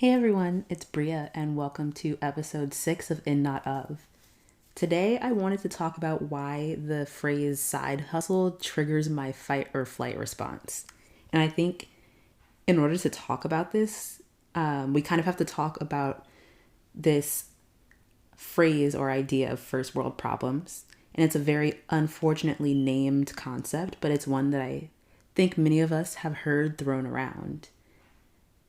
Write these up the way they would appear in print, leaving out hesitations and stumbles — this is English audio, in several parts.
Hey everyone, it's Bria and welcome to episode 6 of In Not Of. Today I wanted to talk about why the phrase side hustle triggers my fight or flight response. And I think in order to talk about this, we kind of have to talk about this phrase or idea of first world problems. And it's a very unfortunately named concept, but it's one that I think many of us have heard thrown around.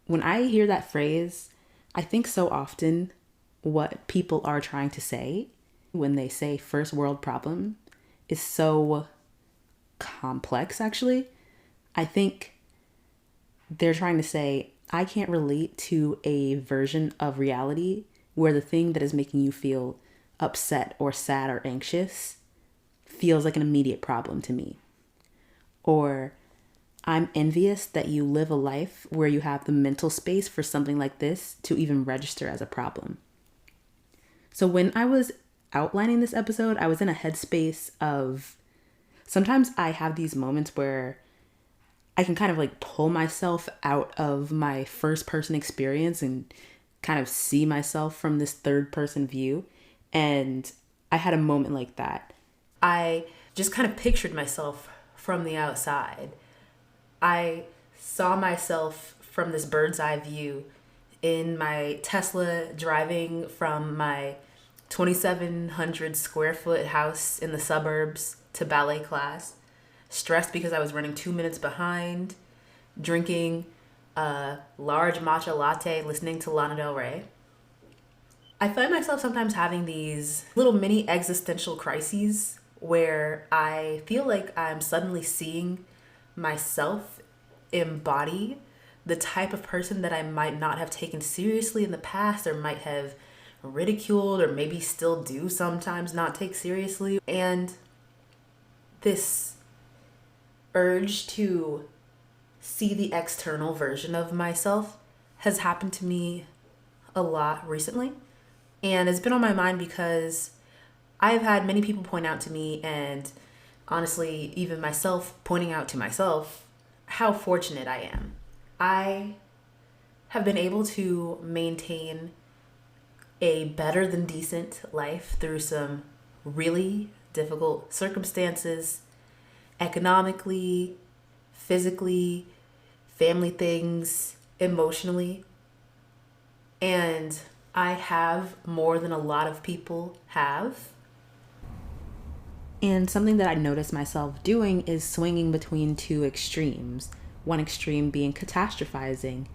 When I hear that phrase, I think so often what people are trying to say when they say first world problem is so complex, actually. I think they're trying to say, I can't relate to a version of reality where the thing that is making you feel upset or sad or anxious feels like an immediate problem to me. Or I'm envious that you live a life where you have the mental space for something like this to even register as a problem. So when I was outlining this episode, I was in a headspace of sometimes I have these moments where I can kind of like pull myself out of my first person experience and kind of see myself from this third person view. And I had a moment like that. I just kind of pictured myself from the outside. I saw myself from this bird's eye view in my Tesla driving from my 2,700 square foot house in the suburbs to ballet class, stressed because I was running 2 minutes behind, drinking a large matcha latte, listening to Lana Del Rey. I find myself sometimes having these little mini existential crises where I feel like I'm suddenly seeing myself embody the type of person that I might not have taken seriously in the past or might have ridiculed or maybe still do sometimes not take seriously. And this urge to see the external version of myself has happened to me a lot recently. And it's been on my mind because I've had many people point out to me, and honestly, even myself pointing out to myself, how fortunate I am. I have been able to maintain a better than decent life through some really difficult circumstances, economically, physically, family things, emotionally. And I have more than a lot of people have. And something that I noticed myself doing is swinging between two extremes. One extreme being catastrophizing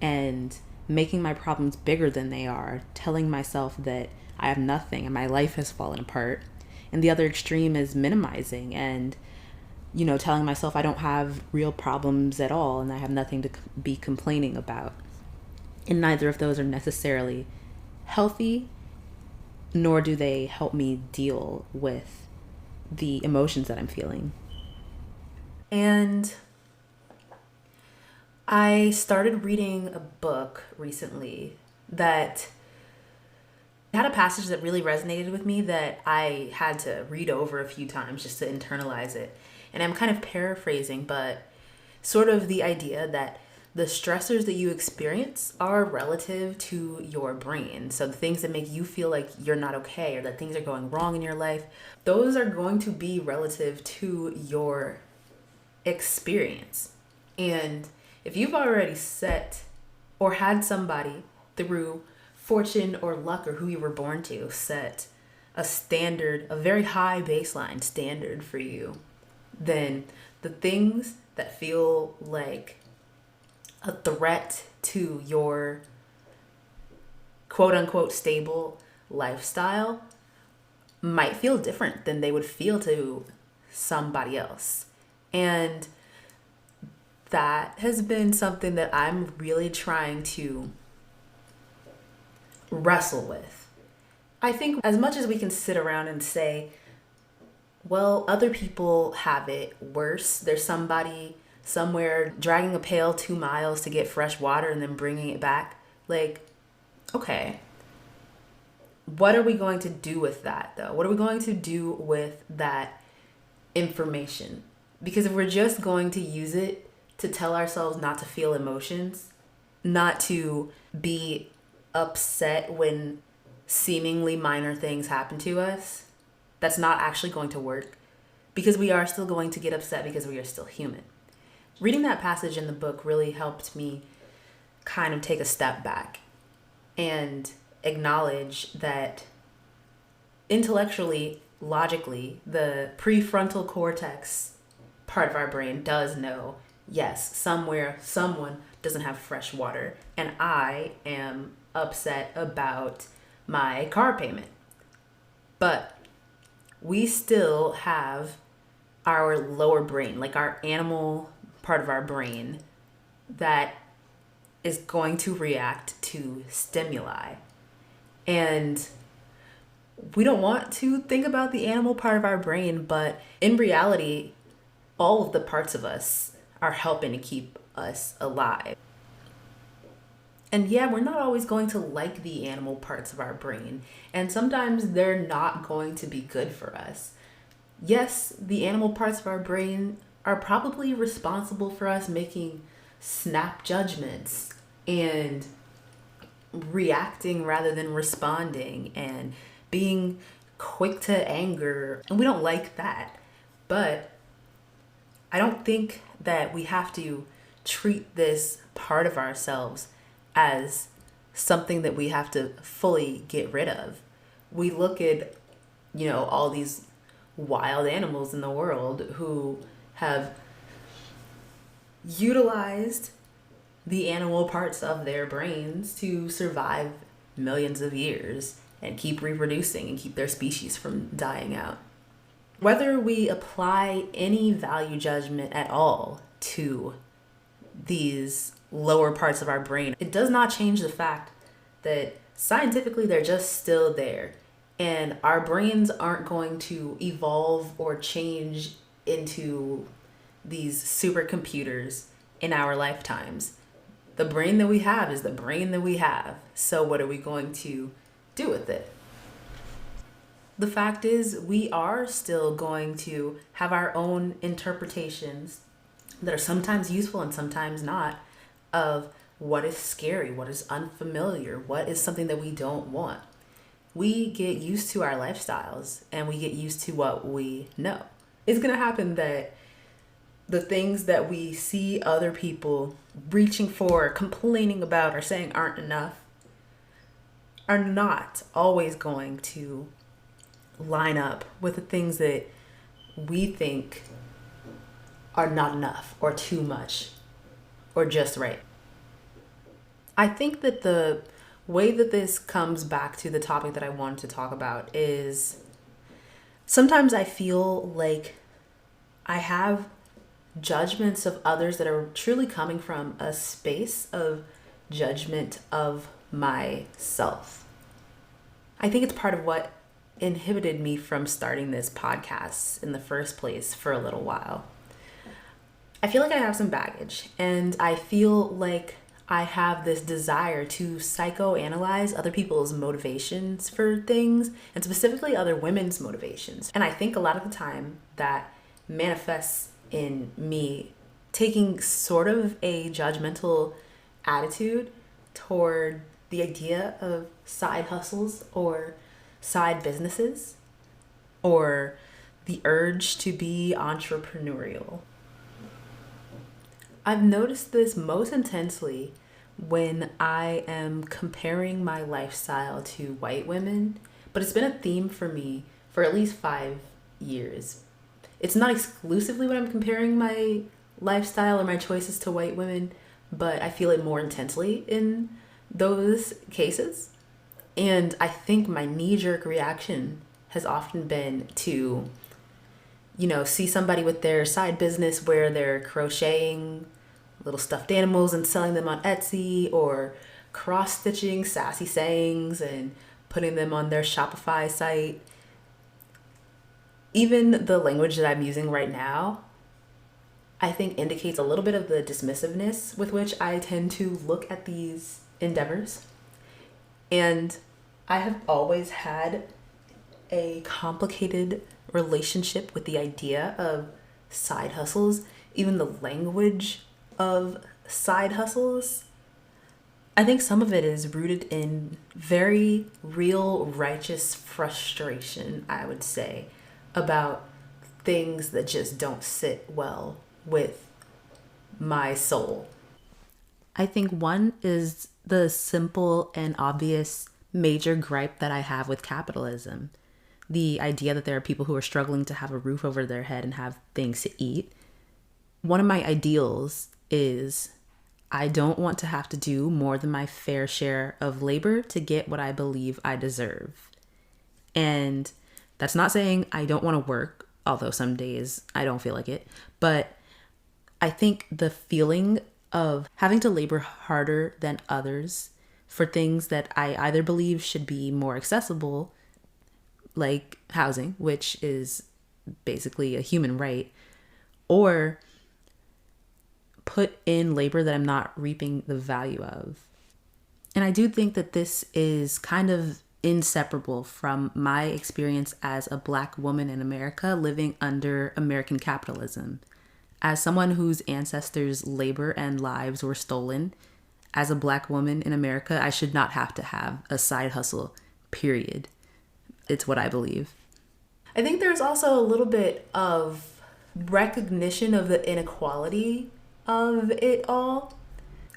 and making my problems bigger than they are, telling myself that I have nothing and my life has fallen apart. And the other extreme is minimizing and, telling myself I don't have real problems at all and I have nothing to be complaining about. And neither of those are necessarily healthy, nor do they help me deal with the emotions that I'm feeling. And I started reading a book recently that had a passage that really resonated with me that I had to read over a few times just to internalize it. And I'm kind of paraphrasing, but sort of the idea that the stressors that you experience are relative to your brain. So the things that make you feel like you're not okay or that things are going wrong in your life, those are going to be relative to your experience. And if you've already set or had somebody through fortune or luck or who you were born to set a standard, a very high baseline standard for you, then the things that feel like a threat to your quote unquote stable lifestyle might feel different than they would feel to somebody else. And that has been something that I'm really trying to wrestle with. I think as much as we can sit around and say, well, other people have it worse. There's somebody somewhere dragging a pail 2 miles to get fresh water and then bringing it back. Like, okay, what are we going to do with that though? What are we going to do with that information? Because if we're just going to use it to tell ourselves not to feel emotions, not to be upset when seemingly minor things happen to us. That's not actually going to work, because we are still going to get upset because we are still human. Reading that passage in the book really helped me kind of take a step back and acknowledge that intellectually, logically, the prefrontal cortex part of our brain does know, yes, somewhere someone doesn't have fresh water, and I am upset about my car payment. But we still have our lower brain, like our animal part of our brain, that is going to react to stimuli. And we don't want to think about the animal part of our brain, but in reality, all of the parts of us are helping to keep us alive. And yeah, we're not always going to like the animal parts of our brain, and sometimes they're not going to be good for us. Yes, the animal parts of our brain are probably responsible for us making snap judgments and reacting rather than responding and being quick to anger. And we don't like that. But I don't think that we have to treat this part of ourselves as something that we have to fully get rid of. We look at, all these wild animals in the world who have utilized the animal parts of their brains to survive millions of years and keep reproducing and keep their species from dying out. Whether we apply any value judgment at all to these lower parts of our brain, it does not change the fact that scientifically they're just still there. And our brains aren't going to evolve or change into these supercomputers in our lifetimes. The brain that we have is the brain that we have. So what are we going to do with it? The fact is, we are still going to have our own interpretations that are sometimes useful and sometimes not, of what is scary, what is unfamiliar, what is something that we don't want. We get used to our lifestyles and we get used to what we know. It's going to happen that the things that we see other people reaching for, complaining about, or saying aren't enough are not always going to line up with the things that we think are not enough or too much or just right. I think that the way that this comes back to the topic that I wanted to talk about is sometimes I feel like I have judgments of others that are truly coming from a space of judgment of myself. I think it's part of what inhibited me from starting this podcast in the first place for a little while. I feel like I have some baggage, and I feel like I have this desire to psychoanalyze other people's motivations for things, and specifically other women's motivations. And I think a lot of the time that manifests in me taking sort of a judgmental attitude toward the idea of side hustles or side businesses or the urge to be entrepreneurial. I've noticed this most intensely when I am comparing my lifestyle to white women, but it's been a theme for me for at least 5 years. It's not exclusively when I'm comparing my lifestyle or my choices to white women, but I feel it more intensely in those cases. And I think my knee-jerk reaction has often been to, see somebody with their side business where they're crocheting little stuffed animals and selling them on Etsy, or cross-stitching sassy sayings and putting them on their Shopify site. Even the language that I'm using right now, I think indicates a little bit of the dismissiveness with which I tend to look at these endeavors. And I have always had a complicated relationship with the idea of side hustles. Even the language of side hustles I think some of it is rooted in very real, righteous frustration, I would say, about things that just don't sit well with my soul. I think one is the simple and obvious major gripe that I have with capitalism. The idea that there are people who are struggling to have a roof over their head and have things to eat. One of my ideals is I don't want to have to do more than my fair share of labor to get what I believe I deserve. And that's not saying I don't want to work, although some days I don't feel like it. But I think the feeling of having to labor harder than others for things that I either believe should be more accessible, like housing, which is basically a human right, or put in labor that I'm not reaping the value of. And I do think that this is kind of inseparable from my experience as a Black woman in America living under American capitalism. As someone whose ancestors' labor and lives were stolen, as a Black woman in America, I should not have to have a side hustle, period. It's what I believe. I think there's also a little bit of recognition of the inequality of it all.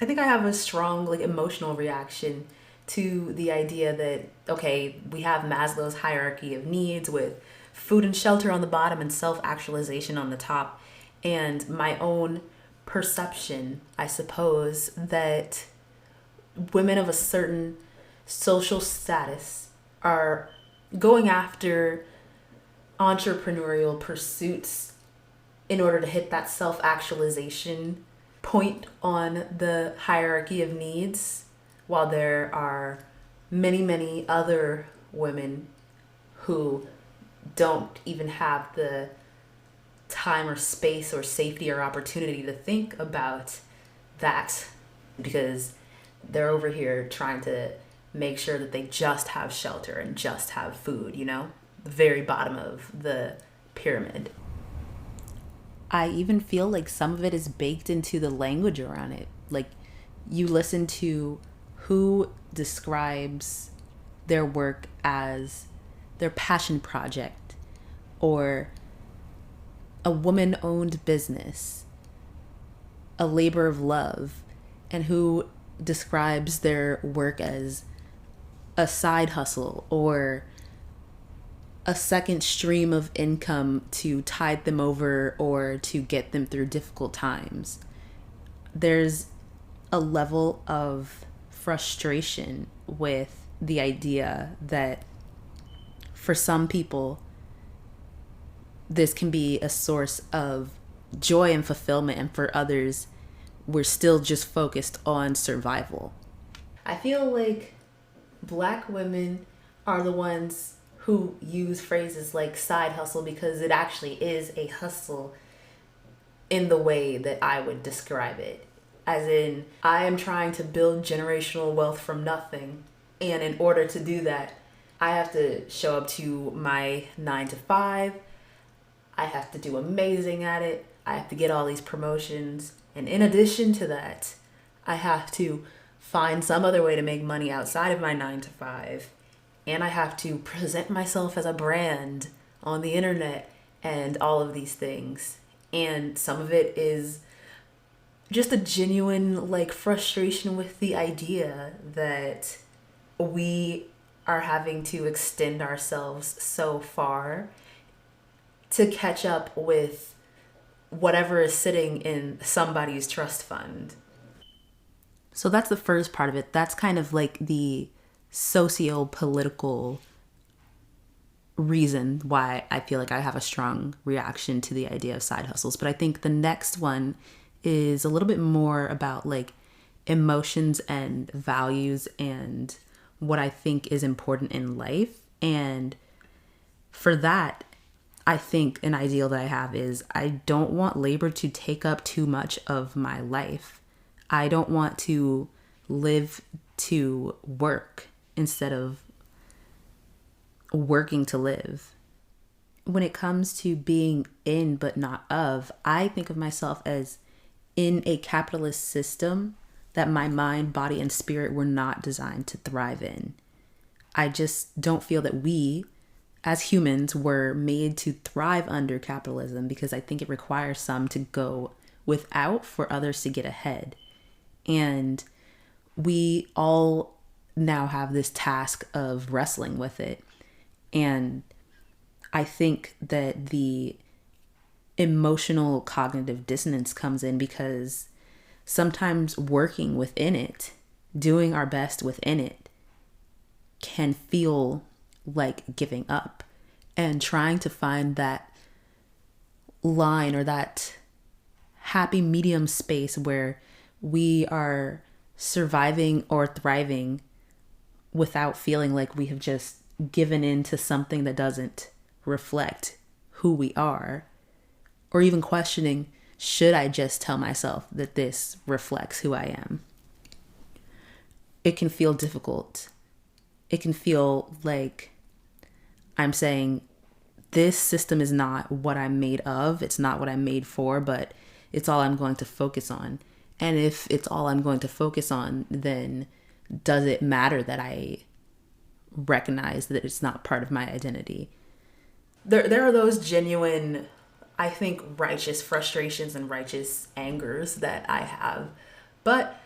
I think I have a strong emotional reaction to the idea that, okay, we have Maslow's hierarchy of needs with food and shelter on the bottom and self-actualization on the top, and my own perception, I suppose, that women of a certain social status are going after entrepreneurial pursuits in order to hit that self-actualization point on the hierarchy of needs, while there are many, many other women who don't even have the time or space or safety or opportunity to think about that because they're over here trying to make sure that they just have shelter and just have food, the very bottom of the pyramid. I even feel like some of it is baked into the language around it. Like, you listen to who describes their work as their passion project or a woman-owned business, a labor of love, and who describes their work as a side hustle or a second stream of income to tide them over or to get them through difficult times. There's a level of frustration with the idea that for some people, this can be a source of joy and fulfillment, and for others, we're still just focused on survival. I feel like Black women are the ones who use phrases like side hustle because it actually is a hustle in the way that I would describe it. As in, I am trying to build generational wealth from nothing. And in order to do that, I have to show up to my 9 to 5. I have to do amazing at it. I have to get all these promotions. And in addition to that, I have to find some other way to make money outside of my 9 to 5. And I have to present myself as a brand on the internet and all of these things. And some of it is just a genuine frustration with the idea that we are having to extend ourselves so far to catch up with whatever is sitting in somebody's trust fund. So that's the first part of it. That's kind of like the socio-political reason why I feel like I have a strong reaction to the idea of side hustles. But I think the next one is a little bit more about emotions and values and what I think is important in life. And for that, I think an ideal that I have is I don't want labor to take up too much of my life. I don't want to live to work instead of working to live. When it comes to being in but not of, I think of myself as in a capitalist system that my mind, body, and spirit were not designed to thrive in. I just don't feel that we, as humans, were made to thrive under capitalism, because I think it requires some to go without for others to get ahead. And we all now have this task of wrestling with it. And I think that the emotional cognitive dissonance comes in because sometimes working within it, doing our best within it, can feel like giving up, and trying to find that line or that happy medium space where we are surviving or thriving without feeling like we have just given in to something that doesn't reflect who we are, or even questioning, should I just tell myself that this reflects who I am? It can feel difficult. It can feel like I'm saying, this system is not what I'm made of. It's not what I'm made for, but it's all I'm going to focus on. And if it's all I'm going to focus on, then does it matter that I recognize that it's not part of my identity? There are those genuine, I think, righteous frustrations and righteous angers that I have. But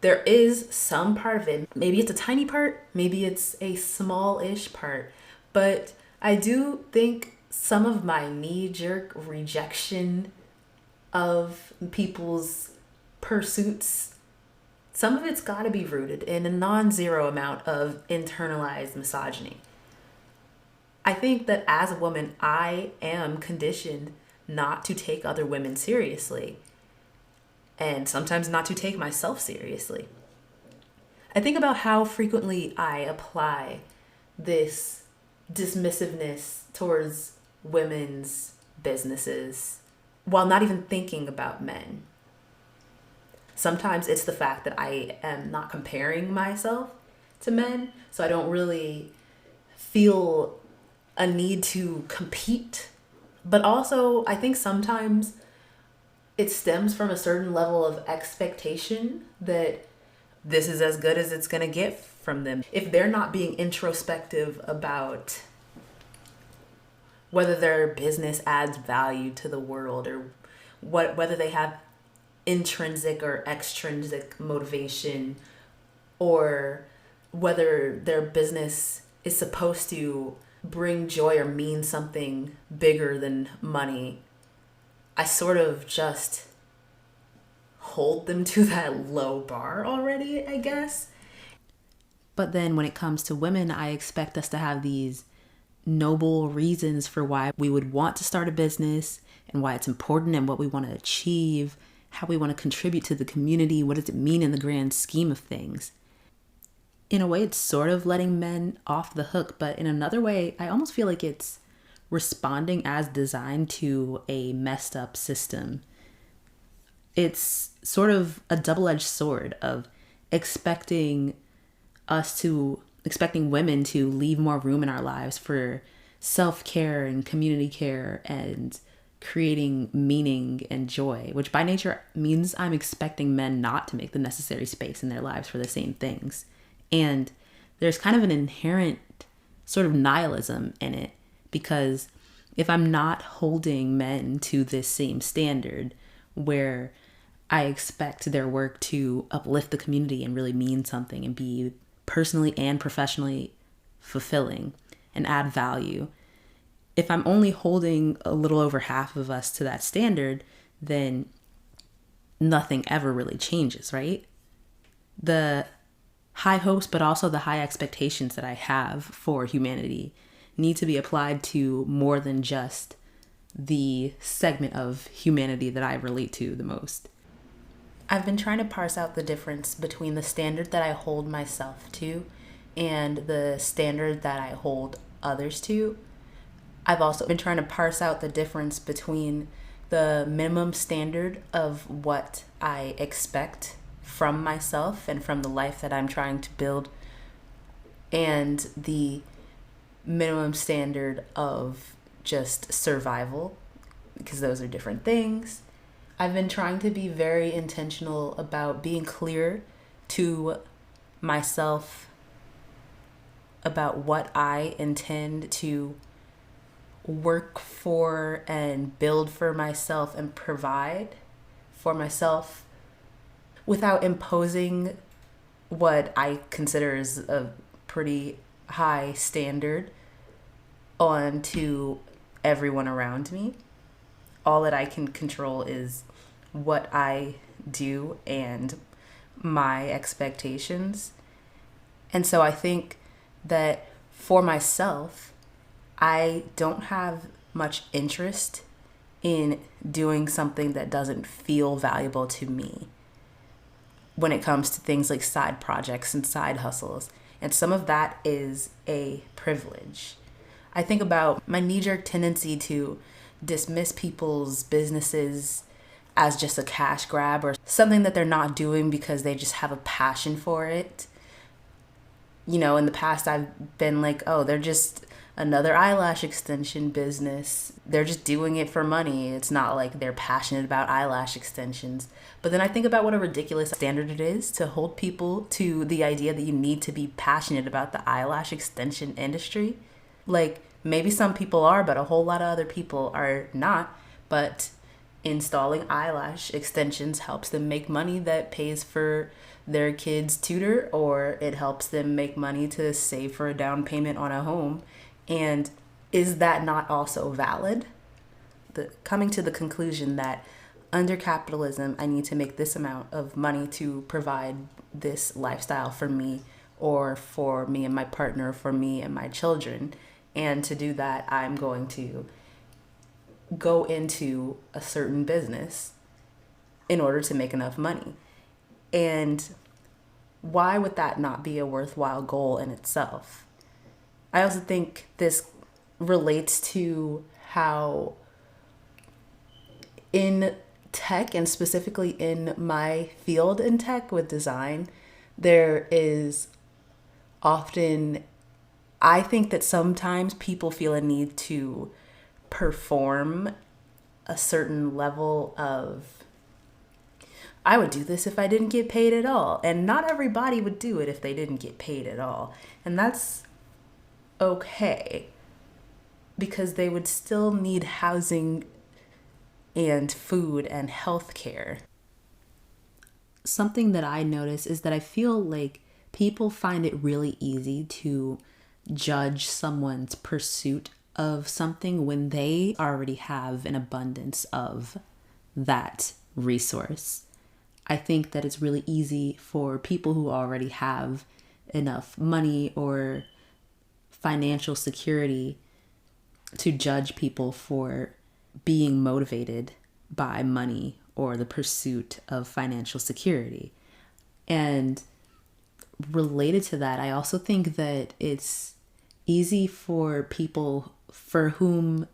there is some part of it, maybe it's a tiny part, maybe it's a small-ish part, but I do think some of my knee-jerk rejection of people's pursuits, some of it's got to be rooted in a non-zero amount of internalized misogyny. I think that as a woman, I am conditioned not to take other women seriously, and sometimes not to take myself seriously. I think about how frequently I apply this dismissiveness towards women's businesses while not even thinking about men. Sometimes it's the fact that I am not comparing myself to men, so I don't really feel a need to compete. But also, I think sometimes it stems from a certain level of expectation that this is as good as it's going to get from them. If they're not being introspective about whether their business adds value to the world, or whether they have intrinsic or extrinsic motivation, or whether their business is supposed to bring joy or mean something bigger than money, I sort of just hold them to that low bar already, I guess. But then when it comes to women, I expect us to have these noble reasons for why we would want to start a business, and why it's important, and what we want to achieve, how we want to contribute to the community, what does it mean in the grand scheme of things. In a way, it's sort of letting men off the hook, but in another way, I almost feel like it's responding as designed to a messed up system. It's sort of a double-edged sword of expecting women to leave more room in our lives for self-care and community care and creating meaning and joy, which by nature means I'm expecting men not to make the necessary space in their lives for the same things. And there's kind of an inherent sort of nihilism in it, because if I'm not holding men to this same standard where I expect their work to uplift the community and really mean something and be personally and professionally fulfilling and add value, if I'm only holding a little over half of us to that standard, then nothing ever really changes, right? The high hopes, but also the high expectations that I have for humanity need to be applied to more than just the segment of humanity that I relate to the most. I've been trying to parse out the difference between the standard that I hold myself to and the standard that I hold others to. I've also been trying to parse out the difference between the minimum standard of what I expect from myself and from the life that I'm trying to build, and the minimum standard of just survival, because those are different things. I've been trying to be very intentional about being clear to myself about what I intend to work for and build for myself and provide for myself without imposing what I consider is a pretty high standard onto everyone around me. All that I can control is what I do and my expectations. And so I think that for myself, I don't have much interest in doing something that doesn't feel valuable to me when it comes to things like side projects and side hustles. And some of that is a privilege. I think about my knee-jerk tendency to dismiss people's businesses as just a cash grab or something that they're not doing because they just have a passion for it. You know, in the past I've been like, oh, they're just another eyelash extension business. They're just doing it for money. It's not like they're passionate about eyelash extensions. But then I think about what a ridiculous standard it is to hold people to the idea that you need to be passionate about the eyelash extension industry. Like, maybe some people are, but a whole lot of other people are not. But installing eyelash extensions helps them make money that pays for their kid's tutor, or it helps them make money to save for a down payment on a home. And is that not also valid? Coming to the conclusion that under capitalism, I need to make this amount of money to provide this lifestyle for me, or for me and my partner, for me and my children. And to do that, I'm going to go into a certain business in order to make enough money. And why would that not be a worthwhile goal in itself? I also think this relates to how in tech, and specifically in my field in tech with design, there is often, I think that sometimes people feel a need to perform a certain level of, I would do this if I didn't get paid at all. And not everybody would do it if they didn't get paid at all. And that's okay, because they would still need housing and food and health care. Something that I notice is that I feel like people find it really easy to judge someone's pursuit of something when they already have an abundance of that resource. I think that it's really easy for people who already have enough money or financial security to judge people for being motivated by money or the pursuit of financial security. And related to that, I also think that it's easy for people for whom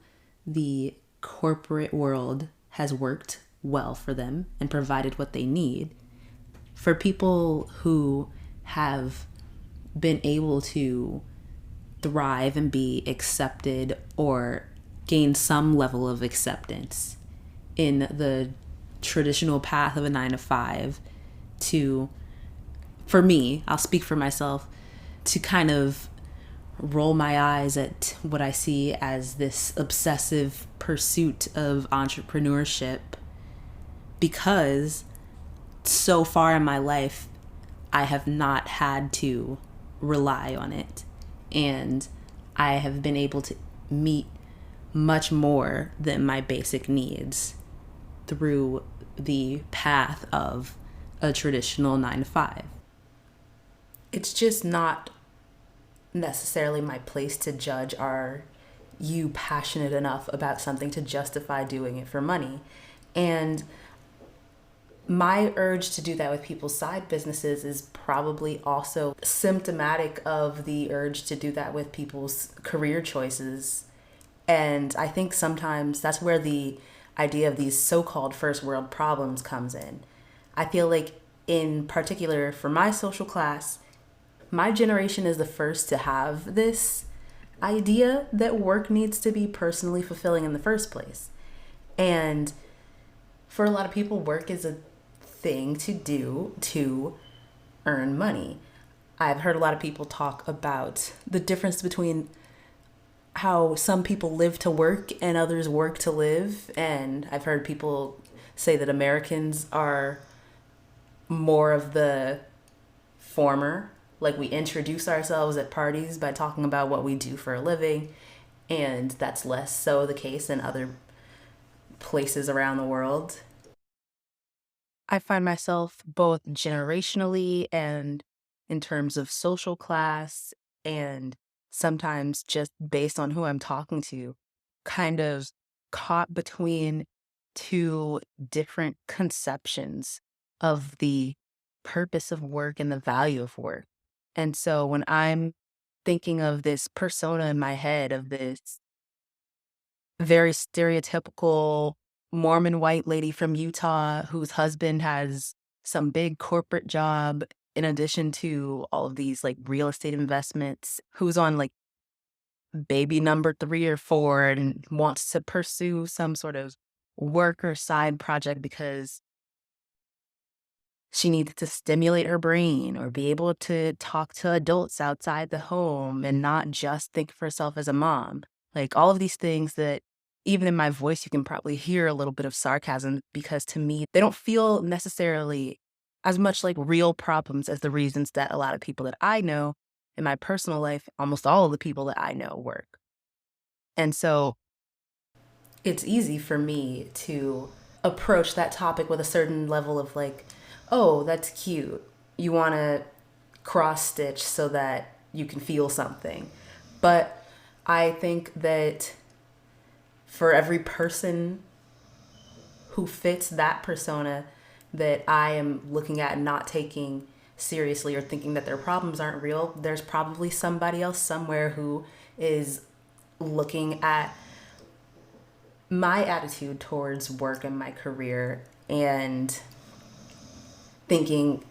the corporate world has worked well for them and provided what they need. For people who have been able to thrive and be accepted or gain some level of acceptance in the traditional path of a 9 to 5 to, for me, I'll speak for myself, to kind of roll my eyes at what I see as this obsessive pursuit of entrepreneurship, because so far in my life, I have not had to rely on it. And I have been able to meet much more than my basic needs through the path of a traditional 9 to 5. It's just not necessarily my place to judge, are you passionate enough about something to justify doing it for money? And my urge to do that with people's side businesses is probably also symptomatic of the urge to do that with people's career choices. And I think sometimes that's where the idea of these so-called first world problems comes in. I feel like in particular for my social class, my generation is the first to have this idea that work needs to be personally fulfilling in the first place. And For a lot of people, work is a thing to do to earn money. I've heard a lot of people talk about the difference between how some people live to work and others work to live. And I've heard people say that Americans are more of the former. Like, we introduce ourselves at parties by talking about what we do for a living, and that's less so the case in other places around the world. I find myself both generationally and in terms of social class, and sometimes just based on who I'm talking to, kind of caught between two different conceptions of the purpose of work and the value of work. And so when I'm thinking of this persona in my head of this very stereotypical Mormon white lady from Utah whose husband has some big corporate job in addition to all of these like real estate investments, who's on like baby number 3 or 4 and wants to pursue some sort of work or side project because she needed to stimulate her brain or be able to talk to adults outside the home and not just think of herself as a mom. Like all of these things that even in my voice, you can probably hear a little bit of sarcasm because to me, they don't feel necessarily as much like real problems as the reasons that a lot of people that I know in my personal life, almost all of the people that I know work. And so it's easy for me to approach that topic with a certain level of like, oh, that's cute. You want to cross stitch so that you can feel something. But I think that for every person who fits that persona that I am looking at and not taking seriously or thinking that their problems aren't real, there's probably somebody else somewhere who is looking at my attitude towards work and my career and thinking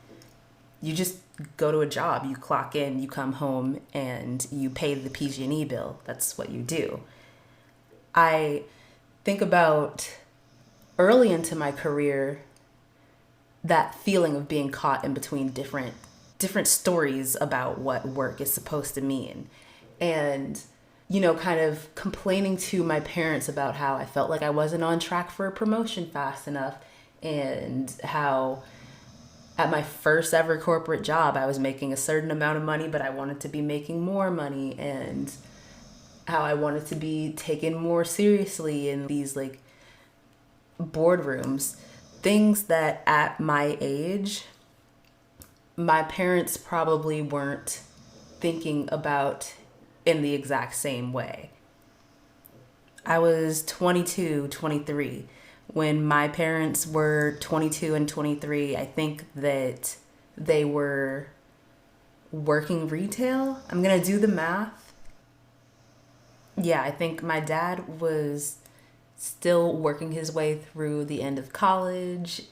you just go to a job, you clock in, you come home, and you pay the PG&E bill. That's what you do. I think about early into my career that feeling of being caught in between different stories about what work is supposed to mean. And kind of complaining to my parents about how I felt like I wasn't on track for a promotion fast enough, and how at my first ever corporate job, I was making a certain amount of money, but I wanted to be making more money, and how I wanted to be taken more seriously in these like boardrooms. Things that at my age, my parents probably weren't thinking about in the exact same way. I was 22, 23. When my parents were 22 and 23, I think that they were working retail. I'm going to do the math. Yeah, I think my dad was still working his way through the end of college.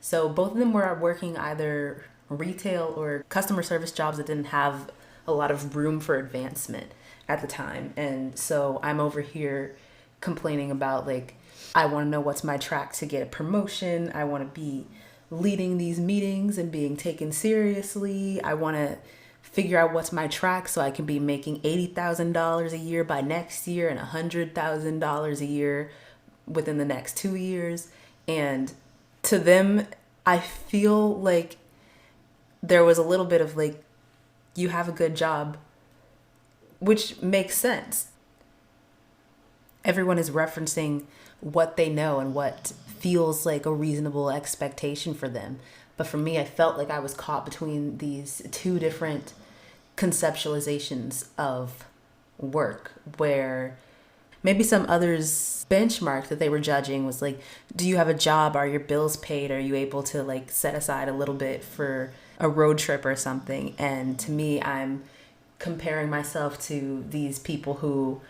So both of them were working either retail or customer service jobs that didn't have a lot of room for advancement at the time. And so I'm over here complaining about like, I want to know what's my track to get a promotion. I want to be leading these meetings and being taken seriously. I want to figure out what's my track so I can be making $80,000 a year by next year and $100,000 a year within the next 2 years. And to them, I feel like there was a little bit of like, you have a good job, which makes sense. Everyone is referencing what they know and what feels like a reasonable expectation for them. But for me, I felt like I was caught between these two different conceptualizations of work, where maybe some others' benchmark that they were judging was like, do you have a job? Are your bills paid? Are you able to like set aside a little bit for a road trip or something? And to me, I'm comparing myself to these people who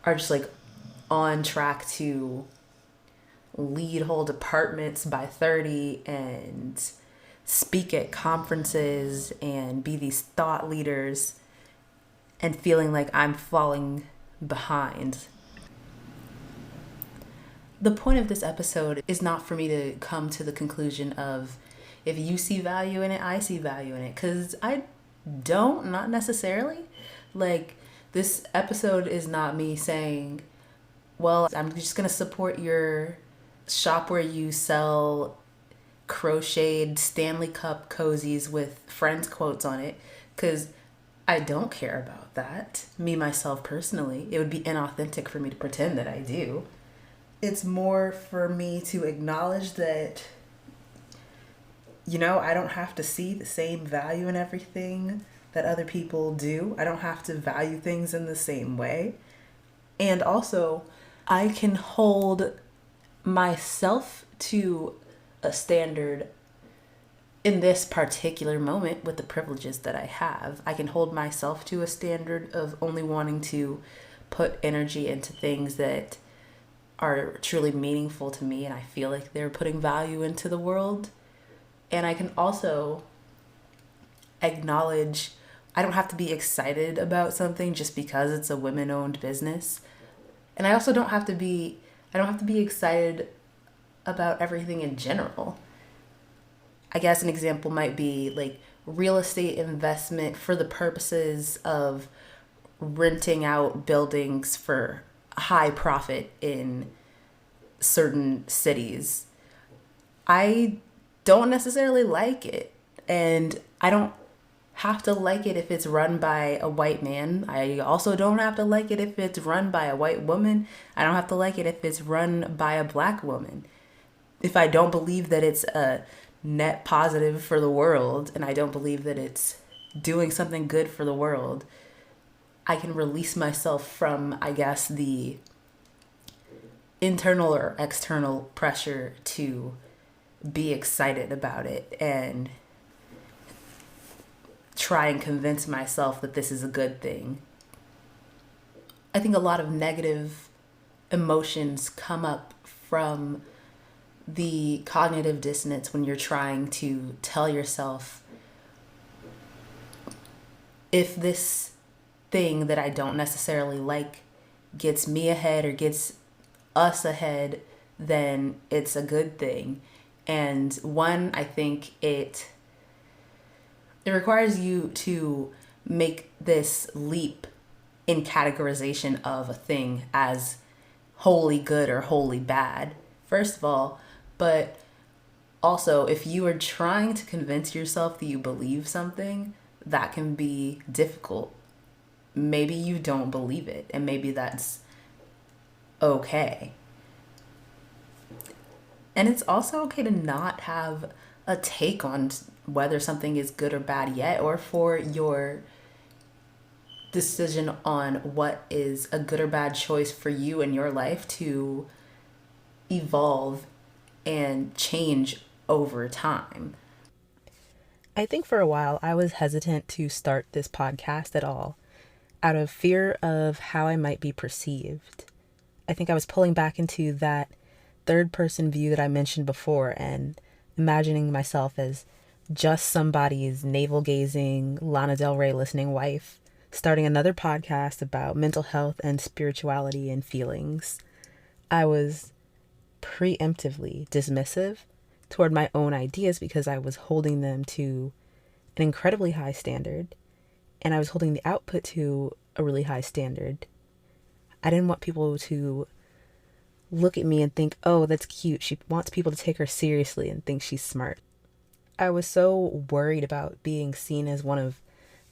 are just like on track to lead whole departments by 30 and speak at conferences and be these thought leaders, and feeling like I'm falling behind. The point of this episode is not for me to come to the conclusion of if you see value in it, I see value in it. Because I don't, not necessarily. Like, this episode is not me saying, well, I'm just going to support your shop where you sell crocheted Stanley Cup cozies with Friends quotes on it. Because I don't care about that. Me, myself, personally. It would be inauthentic for me to pretend that I do. It's more for me to acknowledge that, I don't have to see the same value in everything that other people do. I don't have to value things in the same way. And also, I can hold myself to a standard in this particular moment with the privileges that I have. I can hold myself to a standard of only wanting to put energy into things that are truly meaningful to me and I feel like they're putting value into the world. And I can also acknowledge I don't have to be excited about something just because it's a women-owned business. And I also don't have to be excited about everything in general. I guess an example might be like real estate investment for the purposes of renting out buildings for high profit in certain cities. I don't necessarily like it. And I don't have to like it if it's run by a white man. I also don't have to like it if it's run by a white woman. I don't have to like it if it's run by a black woman. If I don't believe that it's a net positive for the world and I don't believe that it's doing something good for the world, I can release myself from, I guess, the internal or external pressure to be excited about it and try and convince myself that this is a good thing. I think a lot of negative emotions come up from the cognitive dissonance when you're trying to tell yourself, if this thing that I don't necessarily like gets me ahead or gets us ahead, then it's a good thing. And one, I think it requires you to make this leap in categorization of a thing as wholly good or wholly bad, first of all. But also, if you are trying to convince yourself that you believe something, that can be difficult. Maybe you don't believe it, and maybe that's okay. And it's also okay to not have a take on whether something is good or bad yet, or for your decision on what is a good or bad choice for you in your life to evolve and change over time. I think for a while I was hesitant to start this podcast at all, out of fear of how I might be perceived. I think I was pulling back into that third person view that I mentioned before and imagining myself as just somebody's navel gazing, Lana Del Rey listening wife, starting another podcast about mental health and spirituality and feelings. I was preemptively dismissive toward my own ideas because I was holding them to an incredibly high standard, and I was holding the output to a really high standard. I didn't want people to look at me and think, oh, that's cute. She wants people to take her seriously and think she's smart. I was so worried about being seen as one of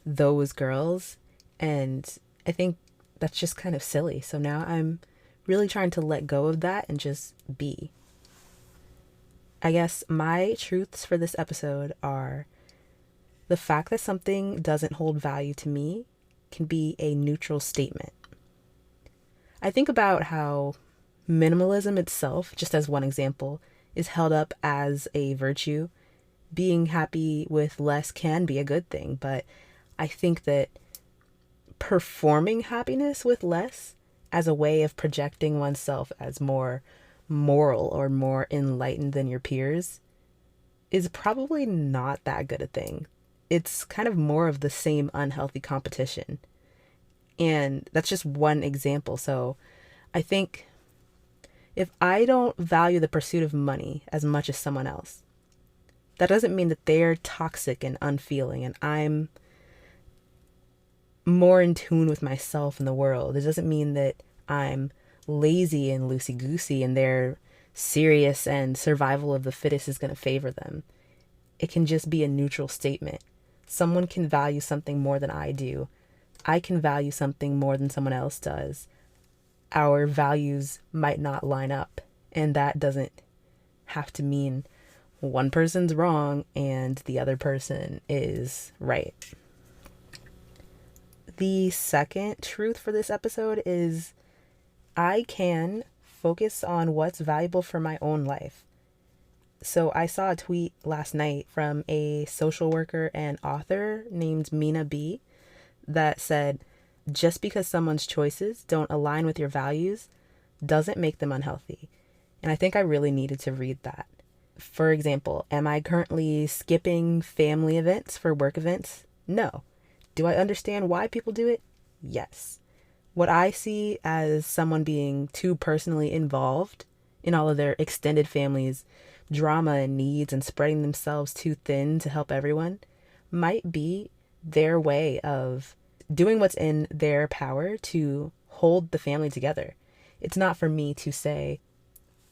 those girls, and I think that's just kind of silly. So now I'm really trying to let go of that and just be. I guess my truths for this episode are the fact that something doesn't hold value to me can be a neutral statement. I think about how minimalism itself, just as one example, is held up as a virtue. Being happy with less can be a good thing, but I think that performing happiness with less as a way of projecting oneself as more moral or more enlightened than your peers is probably not that good a thing. It's kind of more of the same unhealthy competition. And that's just one example. So I think If I don't value the pursuit of money as much as someone else, that doesn't mean that they're toxic and unfeeling and I'm more in tune with myself and the world. It doesn't mean that I'm lazy and loosey-goosey and they're serious and survival of the fittest is going to favor them. It can just be a neutral statement. Someone can value something more than I do. I can value something more than someone else does. Our values might not line up, and that doesn't have to mean one person's wrong and the other person is right. The second truth for this episode is I can focus on what's valuable for my own life. So I saw a tweet last night from a social worker and author named Mina B that said, just because someone's choices don't align with your values doesn't make them unhealthy. And I think I really needed to read that. For example, am I currently skipping family events for work events? No. Do I understand why people do it? Yes. What I see as someone being too personally involved in all of their extended families' drama and needs and spreading themselves too thin to help everyone might be their way of doing what's in their power to hold the family together. It's not for me to say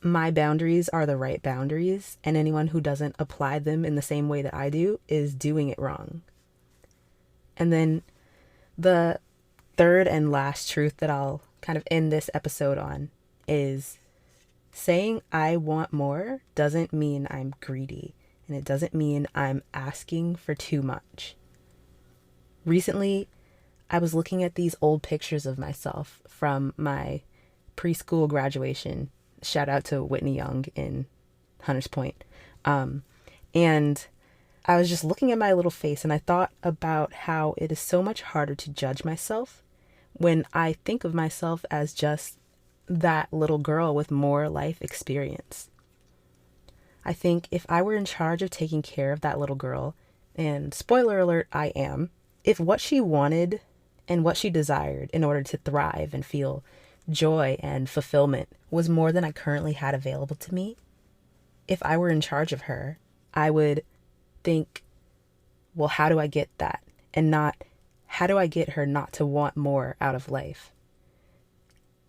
my boundaries are the right boundaries and anyone who doesn't apply them in the same way that I do is doing it wrong. And then the third and last truth that I'll kind of end this episode on is saying I want more doesn't mean I'm greedy, and it doesn't mean I'm asking for too much. Recently, I was looking at these old pictures of myself from my preschool graduation. Shout out to Whitney Young in Hunters Point. And I was just looking at my little face and I thought about how it is so much harder to judge myself when I think of myself as just that little girl with more life experience. I think if I were in charge of taking care of that little girl, and spoiler alert, I am, if what she wanted and what she desired in order to thrive and feel joy and fulfillment was more than I currently had available to me, if I were in charge of her, I would think, well, how do I get that? And not, how do I get her not to want more out of life?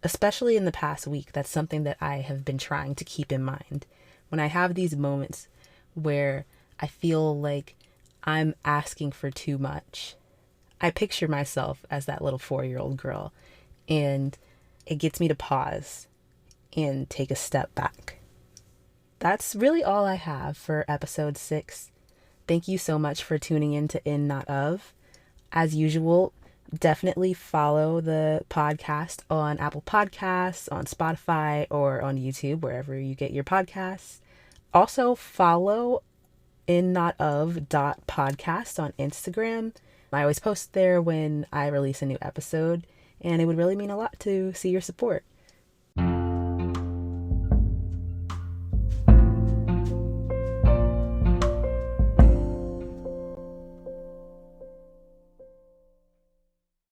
Especially in the past week, that's something that I have been trying to keep in mind. When I have these moments where I feel like I'm asking for too much, I picture myself as that little 4-year-old girl, and it gets me to pause and take a step back. That's really all I have for episode 6. Thank you so much for tuning in to In Not Of. As usual, definitely follow the podcast on Apple Podcasts, on Spotify, or on YouTube, wherever you get your podcasts. Also, follow innotOf.podcast on Instagram. I always post there when I release a new episode, and it would really mean a lot to see your support.